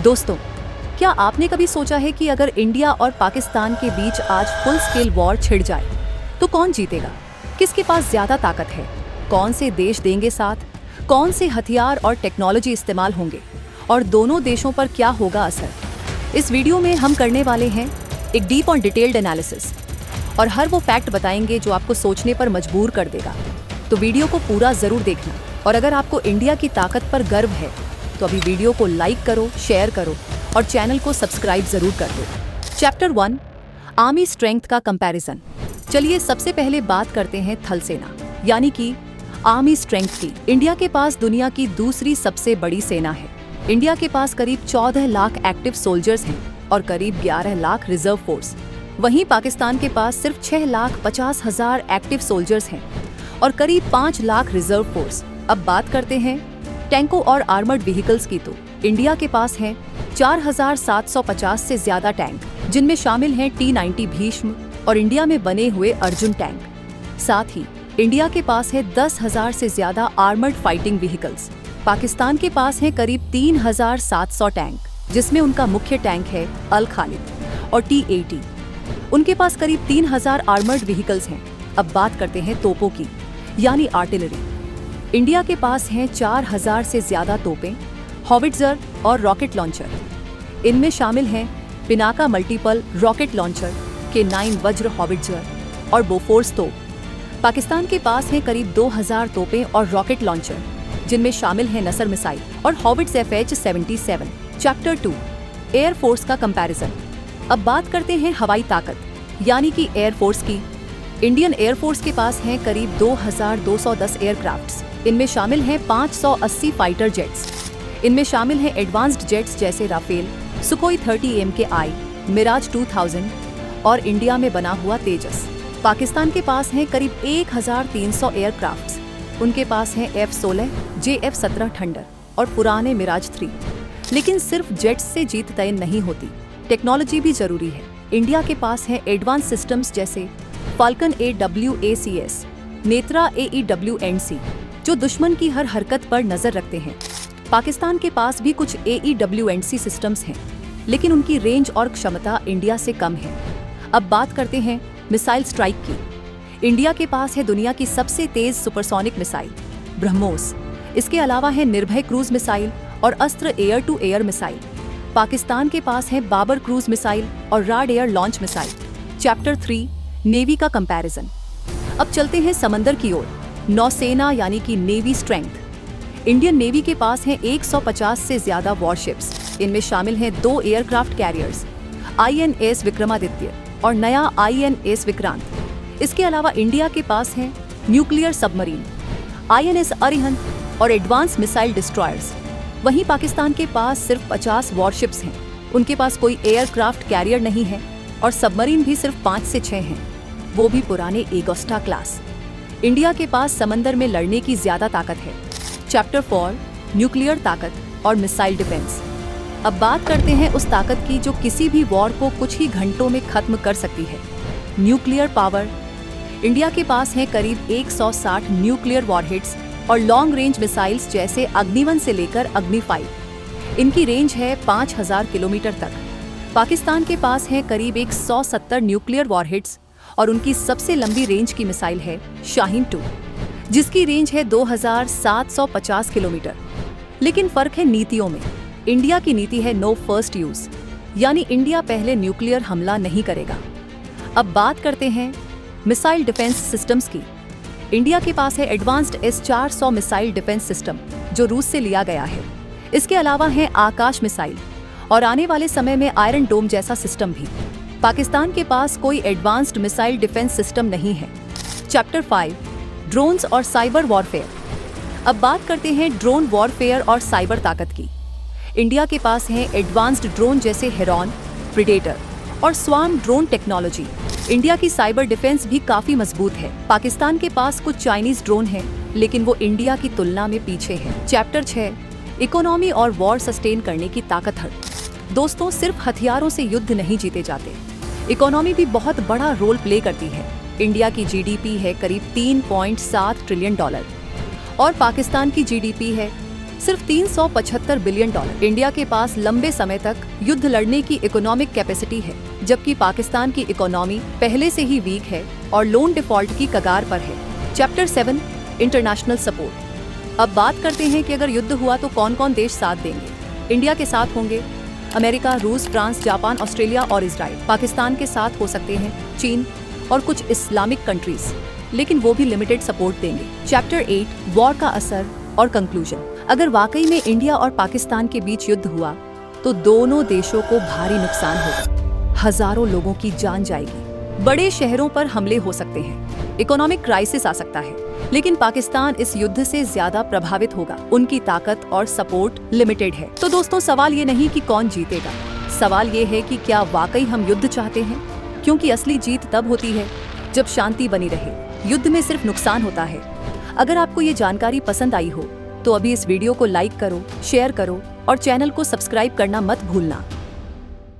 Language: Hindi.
दोस्तों, क्या आपने कभी सोचा है कि अगर इंडिया और पाकिस्तान के बीच आज फुल स्केल वॉर छिड़ जाए तो कौन जीतेगा? किसके पास ज्यादा ताकत है? कौन से देश देंगे साथ? कौन से हथियार और टेक्नोलॉजी इस्तेमाल होंगे और दोनों देशों पर क्या होगा असर? इस वीडियो में हम करने वाले हैं एक डीप और डिटेल्ड एनालिसिस और हर वो फैक्ट बताएंगे जो आपको सोचने पर मजबूर कर देगा। तो वीडियो को पूरा जरूर देखना और अगर आपको इंडिया की ताकत पर गर्व है तो अभी वीडियो को लाइक करो, शेयर करो और चैनल को सब्सक्राइब जरूर कर दो। चैप्टर 1, आर्मी स्ट्रेंथ का कंपैरिजन। चलिए सबसे पहले बात करते हैं थल सेना यानी कि आर्मी स्ट्रेंथ की। इंडिया के पास दुनिया की दूसरी सबसे बड़ी सेना है। इंडिया के पास करीब 14 लाख एक्टिव सोल्जर्स हैं और करीब 11 लाख रिजर्व फोर्स। वहीं पाकिस्तान के पास सिर्फ 6,50,000 एक्टिव सोल्जर्स हैं और करीब 5 लाख रिजर्व फोर्स। अब बात करते हैं टैंकों और आर्मर्ड व्हीकल्स की। तो इंडिया के पास हैं 4,750 से ज्यादा टैंक, जिनमें शामिल हैं T-90 भीष्म और इंडिया में बने हुए अर्जुन टैंक। साथ ही इंडिया के पास है 10,000 से ज्यादा आर्मर्ड फाइटिंग व्हीकल्स। पाकिस्तान के पास हैं करीब 3,700 टैंक, जिसमें उनका मुख्य टैंक है अल खालिद और T-80। उनके पास करीब 3,000 आर्मर्ड व्हीकल्स हैं। अब बात करते हैं तोपों की यानी आर्टिलरी। इंडिया के पास हैं 4,000 से ज्यादा तोपें, हॉविट्जर और रॉकेट लॉन्चर। इनमें शामिल हैं Pinaka multiple rocket launcher, K9 वज्र हॉविट्जर और बोफोर्स तोप। पाकिस्तान के पास हैं करीब 2,000 तोपें और रॉकेट लॉन्चर, जिनमें शामिल हैं नसर मिसाइल और हॉविट्ज FH-77। चैप्टर 2, एयरफोर्स का कंपैरिजन। अब बात करते हैं हवाई ताकत यानी कि एयरफोर्स की। इंडियन एयरफोर्स के पास हैं करीब 2,210 एयरक्राफ्ट्स। इनमें शामिल हैं 580 फाइटर जेट्स। इनमें शामिल हैं एडवांस्ड जेट्स जैसे राफेल, सुखोई 30 MKI, मिराज 2000 और इंडिया में बना हुआ तेजस। पाकिस्तान के पास हैं करीब 1,300 एयरक्राफ्ट्स। उनके पास हैं F-16, JF-17 थंडर और पुराने मिराज 3। लेकिन सिर्फ जेट्स से जीत तय नहीं होती, टेक्नोलॉजी भी जरूरी है। इंडिया के पास हैं एडवांस सिस्टम्स जैसे फाल्कन AWACS, नेत्रा AEW&C, जो दुश्मन की हर हरकत पर नजर रखते हैं। पाकिस्तान के पास भी कुछ AEW&C सिस्टम्स हैं, लेकिन उनकी रेंज और क्षमता इंडिया से कम है। अब बात करते हैं मिसाइल स्ट्राइक की। इंडिया के पास है दुनिया की सबसे तेज सुपरसोनिक मिसाइल ब्रह्मोस। इसके अलावा है निर्भय क्रूज मिसाइल और Astra air to air missile. Pakistan के पास है बाबर क्रूज मिसाइल और Raad air launch missile. Chapter 3, navy का कंपैरिजन। अब चलते हैं समंदर की ओर। नौसेना यानी कि नेवी स्ट्रेंथ। इंडियन नेवी के पास हैं 150 से ज्यादा वॉरशिप्स। इनमें शामिल हैं 2 एयरक्राफ्ट कैरियर्स, INS विक्रमादित्य और नया INS विक्रांत। इसके अलावा इंडिया के पास हैं न्यूक्लियर सबमरीन, INS अरिहंत और एडवांस मिसाइल डिस्ट्रॉयर्स। वहीं पाकिस्तान के पास सिर्फ 50 वॉरशिप्स हैं। उनके पास कोई एयरक्राफ्ट कैरियर नहीं है और सबमरीन भी सिर्फ 5 से 6 हैं, वो भी पुराने एगोस्टा क्लास। इंडिया के पास समंदर में लड़ने की ज्यादा ताकत है। चैप्टर 4, न्यूक्लियर ताकत और मिसाइल डिफेंस। अब बात करते हैं उस ताकत की जो किसी भी वॉर को कुछ ही घंटों में खत्म कर सकती है, न्यूक्लियर पावर। इंडिया के पास है करीब 160 न्यूक्लियर वॉरहेड्स और लॉन्ग रेंज मिसाइल्स जैसे अग्नि-1 से लेकर अग्नि-5। इनकी रेंज है 5,000 किलोमीटर तक। पाकिस्तान के पास है करीब 170 न्यूक्लियर वॉरहेड्स और उनकी सबसे लंबी रेंज की मिसाइल है शाहीन 2, जिसकी रेंज है 2,750 किलोमीटर। लेकिन फर्क है नीतियों में। इंडिया की नीति है नो फर्स्ट यूज, यानी इंडिया पहले न्यूक्लियर हमला नहीं करेगा। अब बात करते हैं मिसाइल डिफेंस सिस्टम्स की। इंडिया के पास है advanced S-400 missile defence system, जो रूस से लिया गया है। इसके अलावा है आकाश मिसाइल और आने वाले समय में आयरन डोम जैसा सिस्टम भी। पाकिस्तान के पास कोई एडवांस्ड मिसाइल डिफेंस सिस्टम नहीं है। चैप्टर 5, ड्रोन्स और साइबर वॉरफेयर। अब बात करते हैं ड्रोन वॉरफेयर और साइबर ताकत की। इंडिया के पास है एडवांस्ड ड्रोन जैसे हेरॉन, प्रीडेटर और स्वार्म ड्रोन टेक्नोलॉजी। इंडिया की साइबर डिफेंस भी काफी मजबूत है। पाकिस्तान के पास कुछ चाइनीज ड्रोन हैं, लेकिन वो इंडिया की तुलना में पीछे है। चैप्टर 6, इकोनॉमी और वॉर सस्टेन करने की ताकत। दोस्तों, सिर्फ हथियारों से युद्ध नहीं जीते जाते, इकोनॉमी भी बहुत बड़ा रोल प्ले करती है। इंडिया की GDP है करीब $3.7 ट्रिलियन और पाकिस्तान की GDP है सिर्फ $375 बिलियन। इंडिया के पास लंबे समय तक युद्ध लड़ने की इकोनॉमिक कैपेसिटी है, जबकि पाकिस्तान की इकोनॉमी पहले से ही वीक है और लोन डिफॉल्ट की कगार पर है। Chapter 7 international support. अब बात करते हैं कि अगर युद्ध हुआ तो कौन कौन देश साथ देंगे। इंडिया के साथ होंगे अमेरिका, रूस, फ्रांस, जापान, ऑस्ट्रेलिया और इजराइल। पाकिस्तान के साथ हो सकते हैं चीन और कुछ इस्लामिक कंट्रीज, लेकिन वो भी लिमिटेड सपोर्ट देंगे। चैप्टर 8 वॉर का असर और कंक्लूजन। अगर वाकई में इंडिया और पाकिस्तान के बीच युद्ध हुआ तो दोनों देशों को भारी नुकसान होगा। हजारों लोगों की जान जाएगी, बड़े शहरों पर हमले हो सकते हैं, इकोनॉमिक क्राइसिस आ सकता है। लेकिन पाकिस्तान इस युद्ध से ज्यादा प्रभावित होगा, उनकी ताकत और सपोर्ट लिमिटेड है। तो दोस्तों, सवाल ये नहीं कि कौन जीतेगा, सवाल ये है कि क्या वाकई हम युद्ध चाहते हैं, क्योंकि असली जीत तब होती है जब शांति बनी रहे। युद्ध में सिर्फ नुकसान होता है। अगर आपको ये जानकारी पसंद आई हो तो अभी इस वीडियो को लाइक करो, शेयर करो और चैनल को सब्सक्राइब करना मत भूलना।